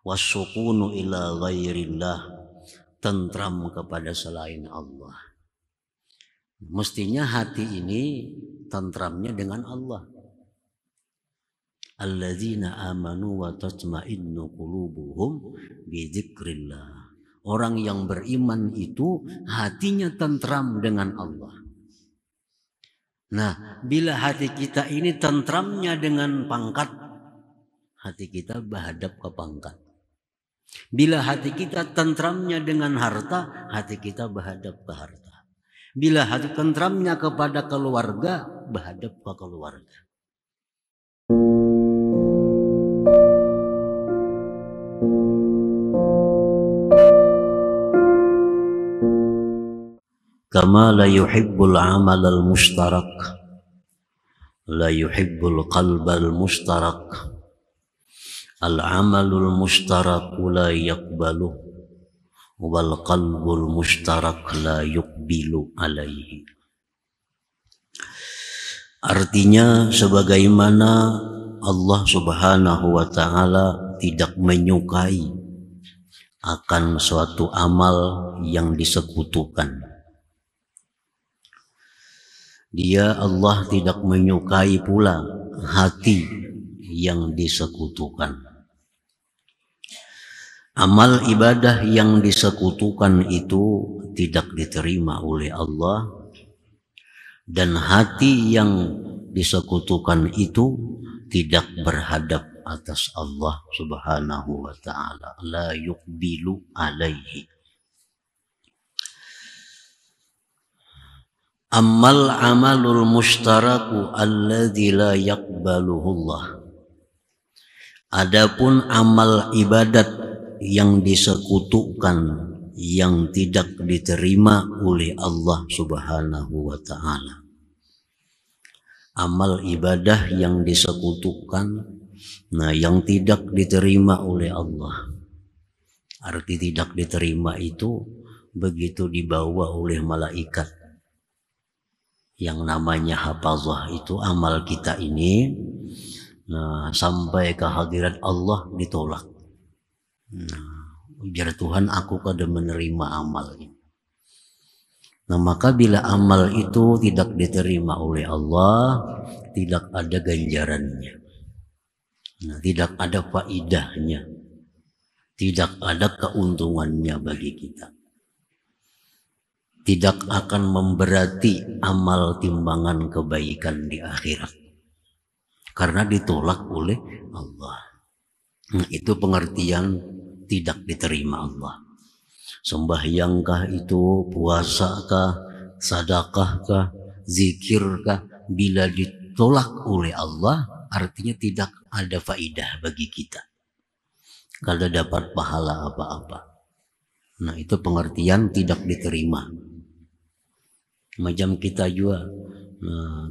wasukunu ila ghairillah, tentram kepada selain Allah. Mestinya hati ini tentramnya dengan Allah. Alladzina amanu wa tatma'innu qulubuhum bi dzikrillah. Orang yang beriman itu hatinya tentram dengan Allah. Nah, bila hati kita ini tentramnya dengan pangkat, hati kita berhadap ke pangkat. Bila hati kita tentramnya dengan harta, hati kita berhadap ke harta. Bila hati tentramnya kepada keluarga, berhadap ke keluarga. Kama la yuhibbul amal al-mushtarak, la yuhibbul qalbal mushtarak, al-amalul mushtarak la yaqbalu, wal qalbul mushtarak la yuqbilu alaihi. Artinya sebagaimana Allah Subhanahu wa ta'ala tidak menyukai akan suatu amal yang disekutukan. Allah tidak menyukai pula hati yang disekutukan. Amal ibadah yang disekutukan itu tidak diterima oleh Allah, dan hati yang disekutukan itu tidak berhadap atas Allah Subhanahu wa ta'ala, la yuqbilu alaihi. Ammal amalul mushtaraku alladzi la yaqbaluhullah. Adapun amal ibadat yang disekutukan, yang tidak diterima oleh Allah Subhanahu wa ta'ala. Amal ibadah yang disekutukan, nah yang tidak diterima oleh Allah. Arti tidak diterima itu begitu dibawa oleh malaikat. Yang namanya hafazah itu amal kita ini, nah sampai ke hadirat Allah ditolak. Nah, biar Tuhan aku kada menerima amal ini. Nah maka bila amal itu tidak diterima oleh Allah, tidak ada ganjarannya, nah, tidak ada faidahnya, tidak ada keuntungannya bagi kita. Tidak akan memberati amal timbangan kebaikan di akhirat, karena ditolak oleh Allah. Nah, itu pengertian tidak diterima Allah. Sembahyangkah itu, puasakah, sedekahkah, zikirkah, bila ditolak oleh Allah, artinya tidak ada faidah bagi kita, kada dapat pahala apa-apa. Nah itu pengertian tidak diterima. Macam kita juga,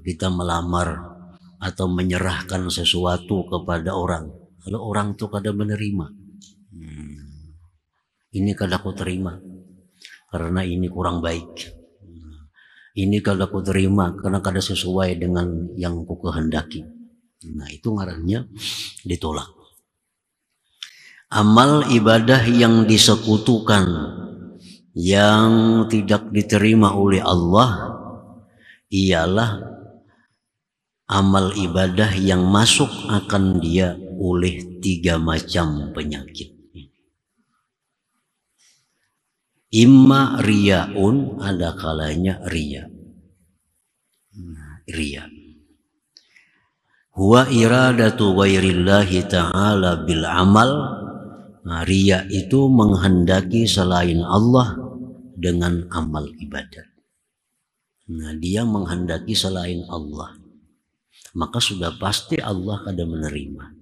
kita melamar atau menyerahkan sesuatu kepada orang, kalau orang itu kada menerima, ini kada ku terima karena ini kurang baik, ini kada ku terima karena kada sesuai dengan yang ku kehendaki. Nah itu ngarannya ditolak. Amal ibadah yang disekutukan, yang tidak diterima oleh Allah, ialah amal ibadah yang masuk akan dia oleh 3 macam penyakit. Imma riyaun, ada kalanya riya. Riya huwa iradatu ghairillahi ta'ala bil amal. Nah, riya itu menghendaki selain Allah dengan amal ibadat. Nah, dia menghendaki selain Allah, maka sudah pasti Allah kada menerima,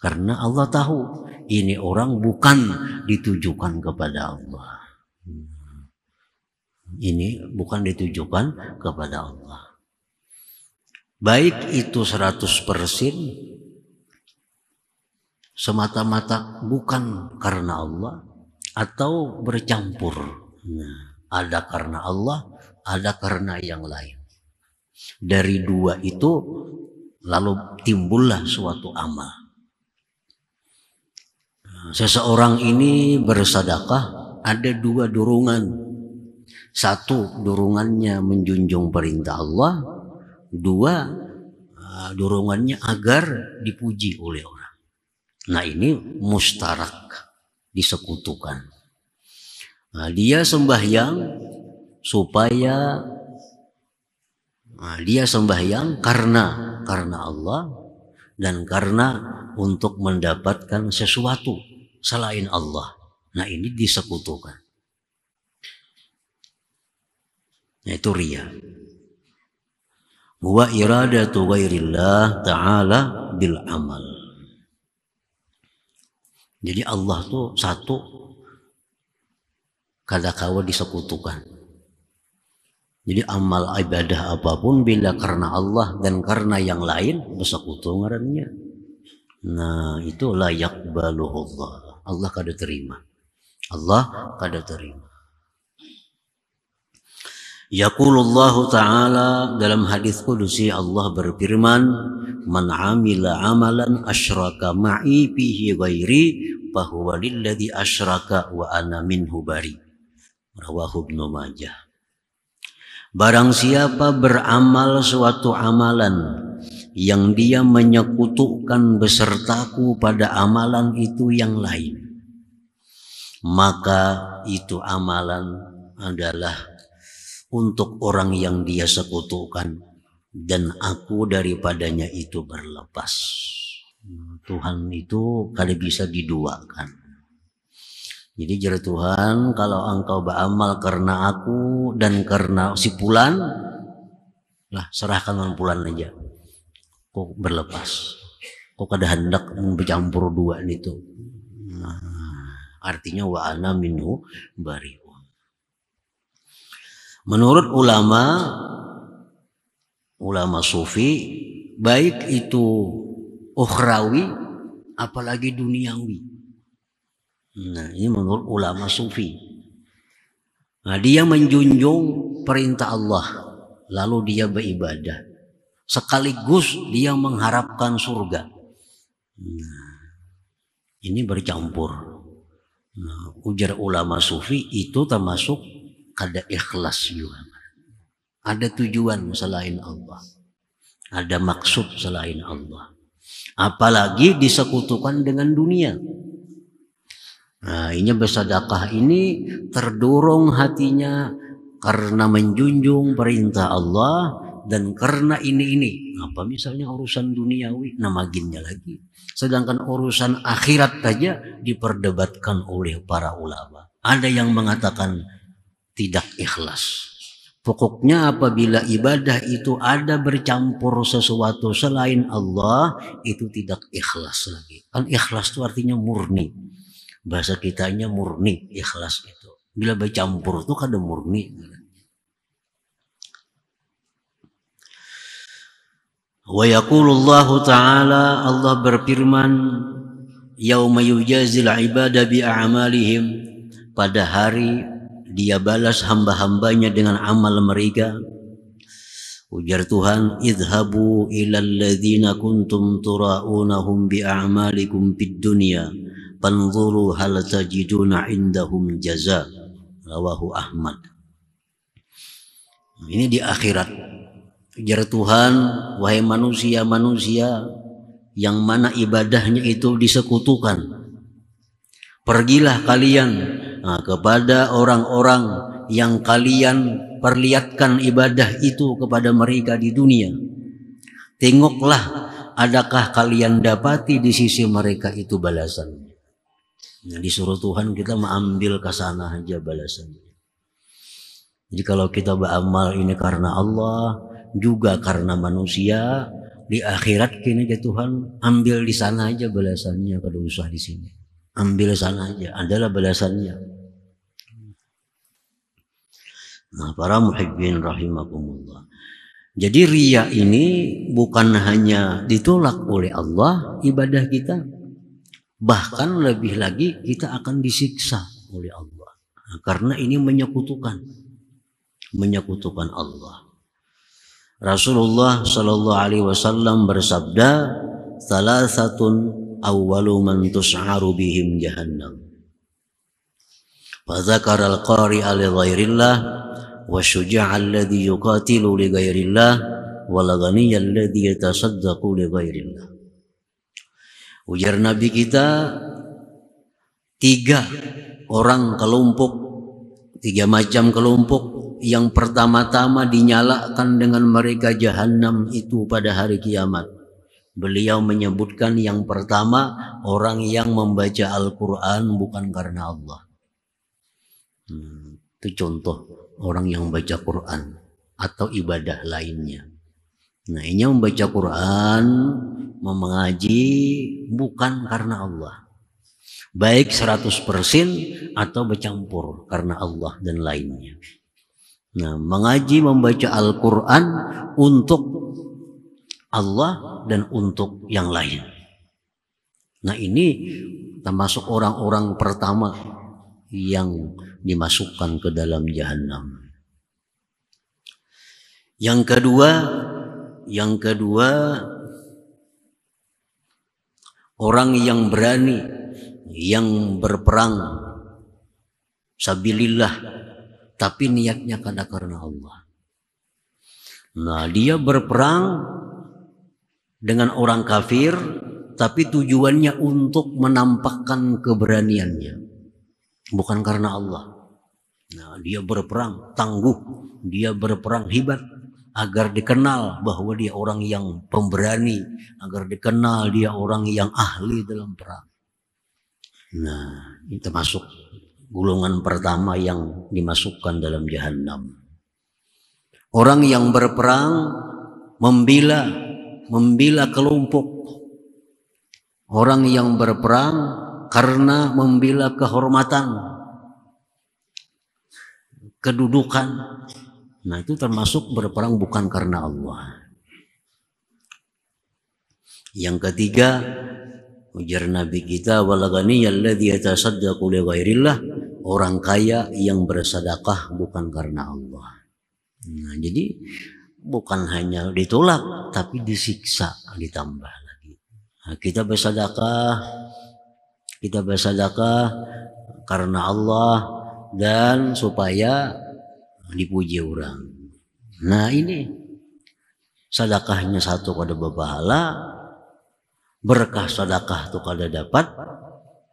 karena Allah tahu ini orang bukan ditujukan kepada Allah. Ini bukan ditujukan kepada Allah. Baik itu 100% semata-mata bukan karena Allah, atau bercampur. Nah, ada karena Allah, ada karena yang lain. Dari 2 itu lalu timbullah suatu amal. Seseorang ini bersedekah ada dua dorongan. Satu, dorongannya menjunjung perintah Allah. Dua, dorongannya agar dipuji oleh orang. Nah, ini mustarak, disekutukan. Nah, dia sembahyang supaya dia sembahyang karena Allah dan karena untuk mendapatkan sesuatu selain Allah. Nah, ini disekutukan. Itu riya. Wa iradatu ghairillah ta'ala bil amal. Jadi Allah tuh satu, kadakawa disekutukan. Jadi amal ibadah apapun bila karena Allah dan karena yang lain bersekutu ngarannya. Nah, itu la yaqbaluhu Allah. Allah kada terima. Allah kada terima. Yaqulullahu ta'ala, dalam hadis qudusi Allah berfirman, man amila amalan asyraka ma'i fihi ghairi fahuwa lilladzi asyraka wa ana minhu bari. Rawahu Ibnu Majah. Barang siapa beramal suatu amalan yang dia menyekutukan besertaku pada amalan itu yang lain, maka itu amalan adalah untuk orang yang dia sekutukan dan aku daripadanya itu berlepas. Tuhan itu kada bisa diduakan. Jadi jere Tuhan, kalau engkau beramal karena aku dan karena si Fulan, lah serahkan dengan Fulan aja. Kok berlepas. Kok kada hendak bercampur dua itu. Nah, artinya wa ana minhu bari. Menurut ulama sufi, baik itu ukhrawi apalagi duniawi. Nah, ini menurut ulama sufi. Nah, dia menjunjung perintah Allah, lalu dia beribadah. Sekaligus dia mengharapkan surga. Nah, ini bercampur. Nah, ujar ulama sufi itu termasuk ada ikhlas juga. Ada tujuan selain Allah. Ada maksud selain Allah. Apalagi disekutukan dengan dunia. Nah, ini bersedekah ini terdorong hatinya karena menjunjung perintah Allah dan karena ini. Apa misalnya urusan duniawi, namaginnya lagi. Sedangkan urusan akhirat saja diperdebatkan oleh para ulama. Ada yang mengatakan tidak ikhlas. Pokoknya apabila ibadah itu ada bercampur sesuatu selain Allah, itu tidak ikhlas lagi. Kan ikhlas itu artinya murni. Bahasa kitanya murni, ikhlas itu. Bila bercampur itu kada murni. Wa yaqulullahu ta'ala, Allah berfirman, yauma yujazil ibada bi a'malihim, pada hari dia balas hamba-hambanya dengan amal mereka. Ujar Tuhan, idhabu ilal ladzina kuntum tura'unahum bi a'malikum fid dunya fanzuru hal tajiduna indahum jaza. Rawahu Ahmad. Ini di akhirat. Ujar Tuhan, wahai manusia-manusia yang mana ibadahnya itu disekutukan, pergilah kalian kepada orang-orang yang kalian perlihatkan ibadah itu kepada mereka di dunia. Tengoklah, adakah kalian dapati di sisi mereka itu balasan. Nah, disuruh Tuhan kita mengambil ke sana aja balasannya. Jadi kalau kita beramal ini karena Allah, juga karena manusia, di akhirat kini ke Tuhan ambil di sana aja balasannya, kada usah di sini. Ambil sana aja, adalah balasannya. Nah, para muhibbin rahimakumullah. Jadi riya ini bukan hanya ditolak oleh Allah ibadah kita, bahkan lebih lagi kita akan disiksa oleh Allah. Nah, karena ini menyekutukan Allah. Rasulullah Shallallahu Alaihi Wasallam bersabda, salasatun awwalu man tus'aru bihim jahannam. Fa dzakara al-qari'a li ghairillah wa syuja'a alladhi yuqatilu li ghairillah wal ghaniyya alladhi yatasaddaqu li ghairillah. Ujar Nabi kita, 3 orang kelompok, 3 macam kelompok. Yang pertama-tama dinyalakan dengan mereka jahanam itu pada hari kiamat. Beliau menyebutkan yang pertama, orang yang membaca Al-Quran bukan karena Allah. Itu contoh orang yang membaca Quran atau ibadah lainnya. Nah, ini membaca Quran, mengaji bukan karena Allah. Baik 100% atau bercampur karena Allah dan lainnya. Nah, mengaji membaca Al-Quran untuk Allah dan untuk yang lain. Nah, ini termasuk orang-orang pertama yang dimasukkan ke dalam jahanam. Yang kedua orang yang berani, yang berperang sabilillah, tapi niatnya karena Allah. Nah, dia berperang dengan orang kafir, tapi tujuannya untuk menampakkan keberaniannya, bukan karena Allah. Nah, dia berperang tangguh, dia berperang hebat, agar dikenal bahwa dia orang yang pemberani, agar dikenal dia orang yang ahli dalam perang. Nah, ini termasuk golongan pertama yang dimasukkan dalam jahanam. Orang yang berperang membela kelompok. Orang yang berperang karena membela kehormatan, kedudukan. Nah, itu termasuk berperang bukan karena Allah. Yang ketiga, ujar Nabi kita, wal ghaniyal ladzi yatasaddaqu li ghairillah, orang kaya yang bersedekah bukan karena Allah. Nah, jadi bukan hanya ditolak tapi disiksa, ditambah lagi. Nah, kita bersedekah karena Allah dan supaya dipuji orang. Nah, ini sedekahnya satu kada berpahala, berkah sedekah tuh kada dapat.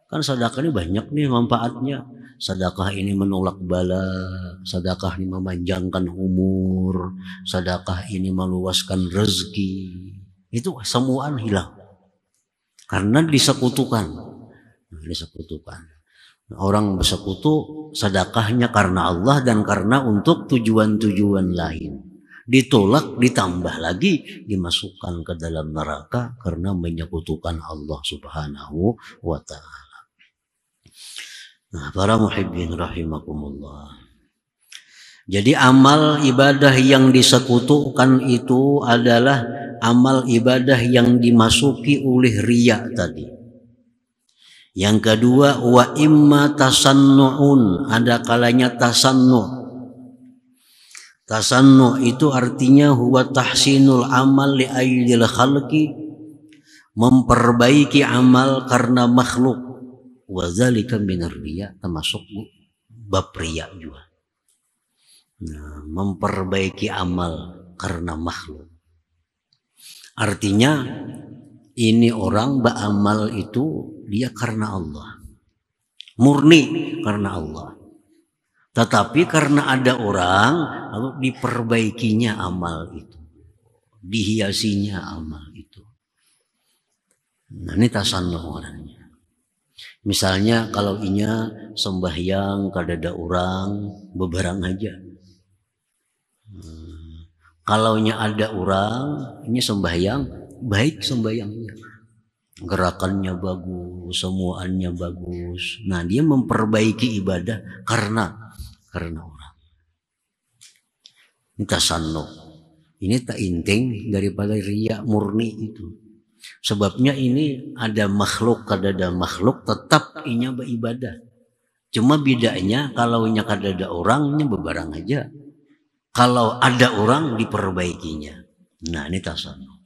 Kan sedekah ini banyak nih manfaatnya. Sedekah ini menolak bala, sedekah ini memanjangkan umur, sedekah ini meluaskan rezeki. Itu semuaan hilang karena disekutukan. Orang bersekutu sedekahnya karena Allah dan karena untuk tujuan-tujuan lain. Ditolak, ditambah lagi dimasukkan ke dalam neraka karena menyekutukan Allah Subhanahu wa ta'ala. Nah, para muhibbin rahimakumullah. Jadi amal ibadah yang disekutukan itu adalah amal ibadah yang dimasuki oleh riya tadi. Yang kedua, wa imma tasannu'un, ada kalanya tasannu'. Tasannu' itu artinya huwa tahsinul amal li aydil khalqi, memperbaiki amal karena makhluk. Wa dzalika minar riya, termasuk bab riya juga. Nah, memperbaiki amal karena makhluk. Artinya ini orang beramal itu dia karena Allah, murni karena Allah. Tetapi karena ada orang lalu diperbaikinya amal itu, dihiasinya amal itu. Nah, ini tasannuh orangnya. Misalnya kalau inya sembahyang kadada orang beberang aja. Kalau nya ada orang ini sembahyang baik sembahyangnya, gerakannya bagus, semuanya bagus. Nah, dia memperbaiki ibadah karena orang. Ini tasannuh. Ini tak inting daripada riya murni itu. Sebabnya ini ada makhluk, kadada makhluk tetap inya beribadah. Cuma bedanya kalau nya kadada orangnya bebarang aja. Kalau ada orang diperbaikinya. Nah, ini tasannuh.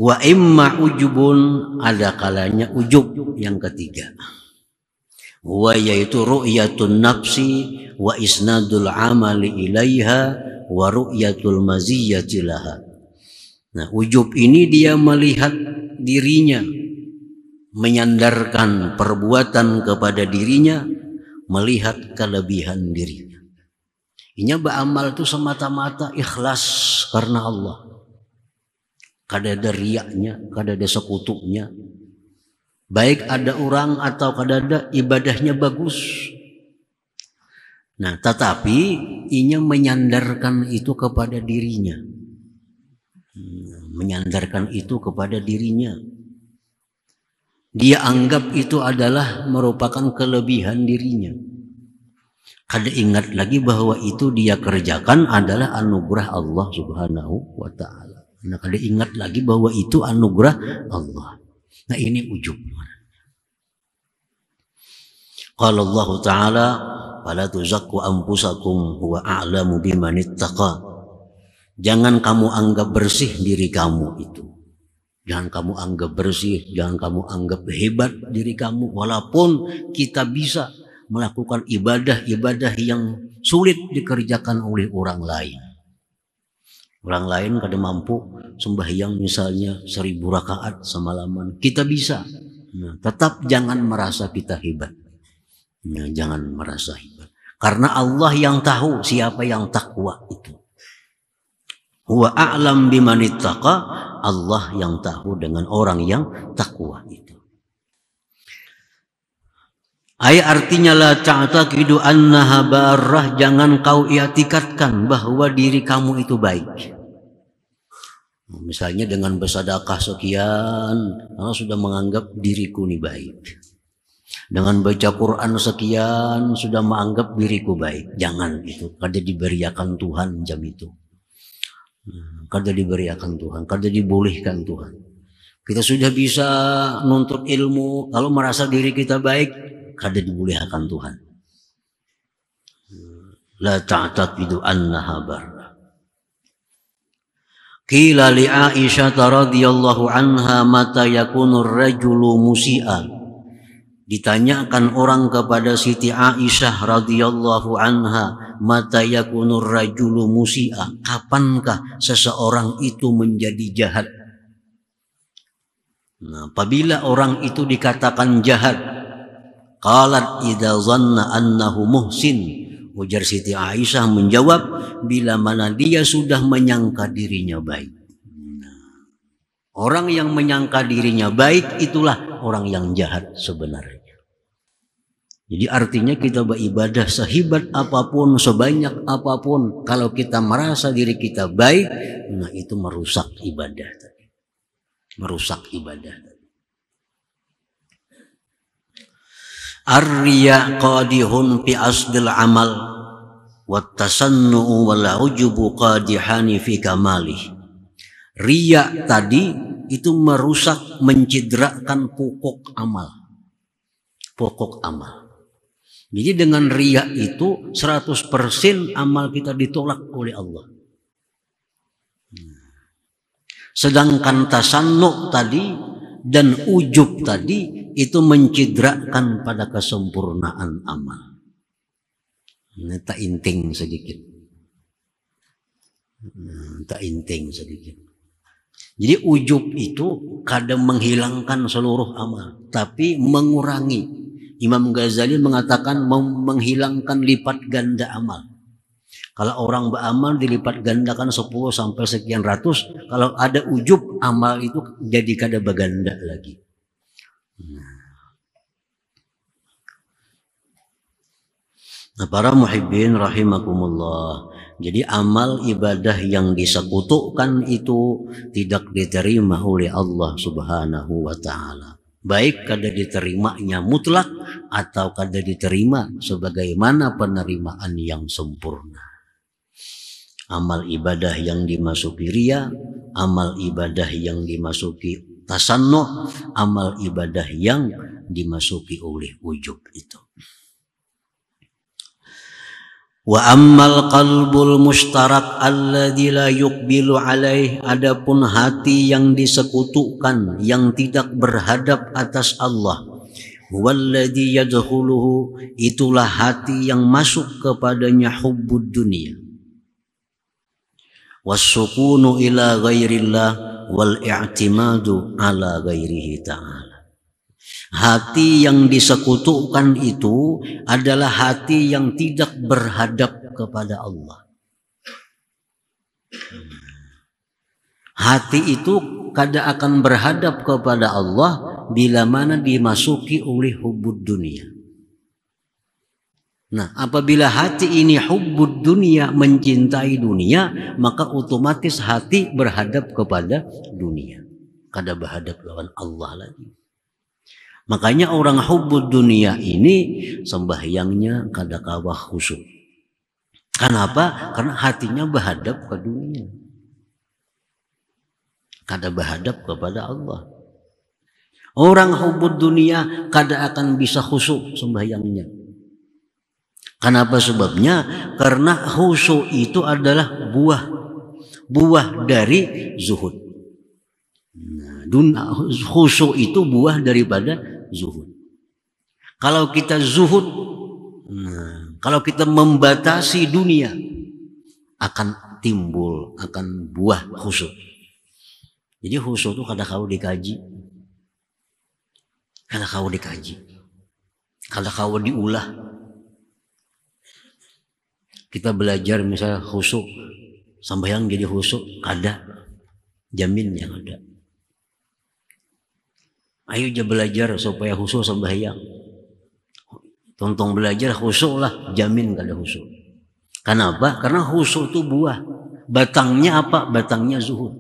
Wa imma ujubun, ada kalanya ujub yang ketiga. Wa yaitu ru'yatun nafsi wa isnadul amali ilaiha wa ru'yatul maziyyati laha. Nah, ujub ini dia melihat dirinya, menyandarkan perbuatan kepada dirinya, melihat kelebihan dirinya. Ini beramal itu semata-mata ikhlas karena Allah. Kada ada riaknya, kada ada sekutunya. Baik ada orang atau kada ada, ibadahnya bagus. Nah, tetapi inya menyandarkan itu kepada dirinya. Menyandarkan itu kepada dirinya. Dia anggap itu adalah merupakan kelebihan dirinya. Kada ingat lagi bahwa itu dia kerjakan adalah anugerah Allah Subhanahu wa ta'ala. Nah, kada ingat lagi bahwa itu anugerah Allah. Nah, ini ujub. Qala Allah Ta'ala, "Fala tuzakku anfusakum huwa a'lamu biman ittaqa." Jangan kamu anggap bersih diri kamu itu. Jangan kamu anggap bersih, jangan kamu anggap hebat diri kamu. Walaupun kita bisa melakukan ibadah-ibadah yang sulit dikerjakan oleh orang lain. Orang lain kada mampu sembahyang misalnya 1000 rakaat semalaman. Kita bisa. Nah, tetap jangan merasa kita hebat. Nah, jangan merasa hebat. Karena Allah yang tahu siapa yang takwa itu. Huwa a'lam biman ittaqa, Allah yang tahu dengan orang yang takwa itu. Artinya la ta'taqidu annaha barrah, jangan kau i'tikadkan bahwa diri kamu itu baik. Misalnya dengan bersedekah sekian, kamu sudah menganggap diriku ini baik. Dengan baca Quran sekian sudah menganggap diriku baik. Jangan itu, kada diberiakan Tuhan jam itu. Kada diberiakan Tuhan, kada dibolehkan Tuhan. Kita sudah bisa nuntut ilmu, kalau merasa diri kita baik, kada dibolehkan Tuhan. La ta'taqidu annaha barra. Qila li Aisyah radhiyallahu anha mata yakunu ar-rajulu musi'a. Ditanyakan orang kepada Siti Aisyah radhiyallahu anha, mata yakunu ar-rajulu musi'a, kapankah seseorang itu menjadi jahat? Nah, apabila orang itu dikatakan jahat, qalat idza dhanna annahu muhsin. Ujar Siti Aisyah menjawab, bila mana dia sudah menyangka dirinya baik. Nah, orang yang menyangka dirinya baik itulah orang yang jahat sebenarnya. Jadi artinya kita beribadah sehebat apapun, sebanyak apapun, kalau kita merasa diri kita baik, nah itu merusak ibadah tadi. Merusak ibadah tadi. Ar-riya qadihun fi asdil amal wat tasannu'u wal ujubu qadihani fi kamalih. Riya tadi itu merusak, mencidrakan pokok amal. Pokok amal. Jadi dengan riya itu 100% amal kita ditolak oleh Allah. Sedangkan tasannu' tadi dan ujub tadi itu mencidrakan pada kesempurnaan amal. Ini tak inting sedikit. Tak inting sedikit. Jadi ujub itu kadang menghilangkan seluruh amal, tapi mengurangi. Imam Ghazali mengatakan menghilangkan lipat ganda amal. Kalau orang beramal dilipat gandakan 10 sampai sekian ratus, kalau ada ujub amal itu jadi kada baganda lagi. Nah, para muhibbin rahimakumullah. Jadi amal ibadah yang disekutukan itu tidak diterima oleh Allah Subhanahu wa ta'ala. Baik kada diterimanya mutlak atau kada diterima sebagaimana penerimaan yang sempurna. Amal ibadah yang dimasuki riya, amal ibadah yang dimasuki tasannu', amal ibadah yang dimasuki oleh ujub itu. Wa ammal qalbul mustarak alladzi la yuqbilu alaih, adapun hati yang disekutukan, yang tidak berhadap atas Allah, walladzi yadkhuluhu, itulah hati yang masuk kepadanya hubbud dunia, wassukunu ila ghairillah wal i'timadu ala ghairihi ta'ala. Hati yang disekutukan itu adalah hati yang tidak berhadap kepada Allah. Hati itu kada akan berhadap kepada Allah bila mana dimasuki oleh hubbud dunia. Nah, apabila hati ini hubbud dunia, mencintai dunia, maka otomatis hati berhadap kepada dunia. Kada berhadap lawan Allah lagi. Makanya orang hubbud dunia ini sembahyangnya kada kawah khusyuk. Kenapa? Karena hatinya berhadap ke dunia. Kada berhadap kepada Allah. Orang hubbud dunia kada akan bisa khusyuk sembahyangnya. Kenapa sebabnya? Karena khusyuk itu adalah buah dari zuhud. Nah, khusyuk itu buah daripada zuhud. Kalau kita zuhud, kalau kita membatasi dunia, akan timbul, akan buah khusyuk. Jadi khusyuk itu kada kau dikaji, kada kau diulah. Kita belajar misalnya khusyuk, sambayang jadi khusyuk, kada jaminnya ada. Ayo aja belajar supaya khusyuk sembahyang. Tontong belajar khusyuk lah, jamin kada khusyuk. Kenapa? Karena khusyuk itu buah. Batangnya apa? Batangnya zuhud.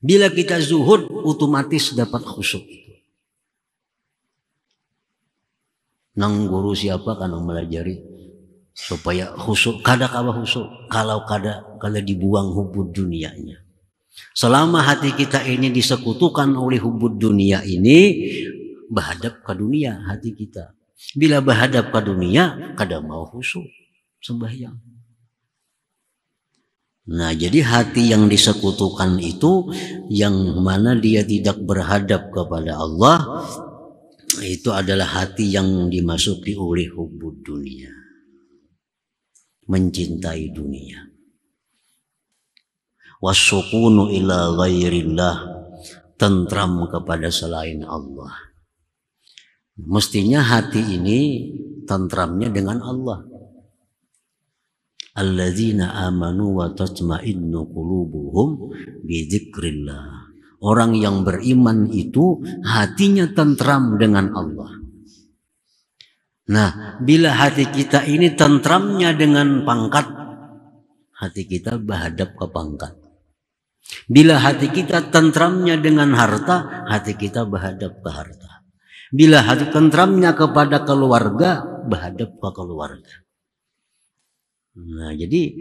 Bila kita zuhud, otomatis dapat khusyuk. Nang guru siapa kan melajari supaya khusyuk, kada kawa khusyuk. Kalau kada dibuang hubbud dunianya. Selama hati kita ini disekutukan oleh hubbud dunia ini, berhadap ke dunia hati kita. Bila berhadap ke dunia, kada mau khusyuk sembahyang. Nah, jadi hati yang disekutukan itu, yang mana dia tidak berhadap kepada Allah, itu adalah hati yang dimasuki oleh hubbud dunia, mencintai dunia. Wassukunu ila ghairillah, tentram kepada selain Allah. Mestinya hati ini tentramnya dengan Allah. Alladzina amanu wa tatma'innu qulubuhum bi dzikrillah. Orang yang beriman itu hatinya tentram dengan Allah. Nah, bila hati kita ini tentramnya dengan pangkat, hati kita berhadap ke pangkat. Bila hati kita tentramnya dengan harta, hati kita berhadap ke harta. Bila hati tentramnya kepada keluarga, berhadap ke keluarga. Nah, jadi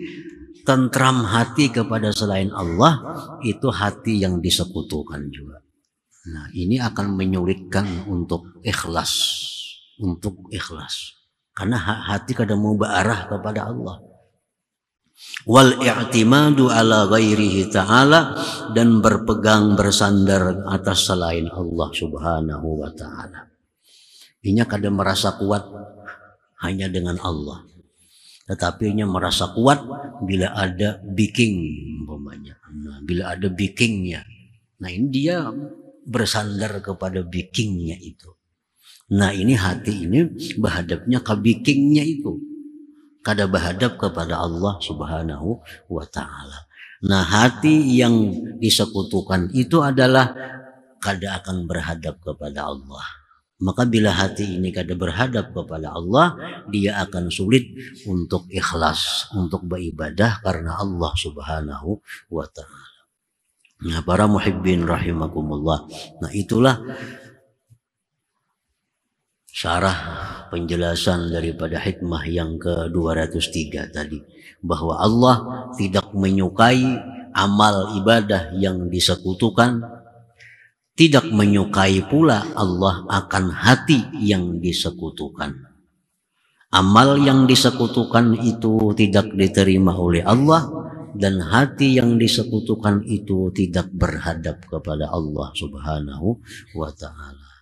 tentram hati kepada selain Allah itu hati yang disekutukan juga. Nah, ini akan menyulitkan untuk ikhlas, karena hati kadang mau berarah kepada Allah. Wal i'timadu ala ghairihi ta'ala, dan berpegang bersandar atas selain Allah subhanahu wa ta'ala. Inya kadang merasa kuat hanya dengan Allah, tetapi inya merasa kuat bila ada backing umpamanya. Nah, bila ada backingnya, nah ini dia bersandar kepada backingnya itu. Nah, ini hati ini berhadapnya ke backingnya itu, kada berhadap kepada Allah subhanahu wa ta'ala. Nah, hati yang disekutukan itu adalah kada akan berhadap kepada Allah. Maka bila hati ini kada berhadap kepada Allah, dia akan sulit untuk ikhlas, untuk beribadah karena Allah subhanahu wa ta'ala. Nah, para muhibbin rahimakumullah. Nah, itulah syarah penjelasan daripada hikmah yang ke-203 tadi, bahwa Allah tidak menyukai amal ibadah yang disekutukan, tidak menyukai pula Allah akan hati yang disekutukan. Amal yang disekutukan itu tidak diterima oleh Allah, dan hati yang disekutukan itu tidak berhadap kepada Allah Subhanahu wa ta'ala.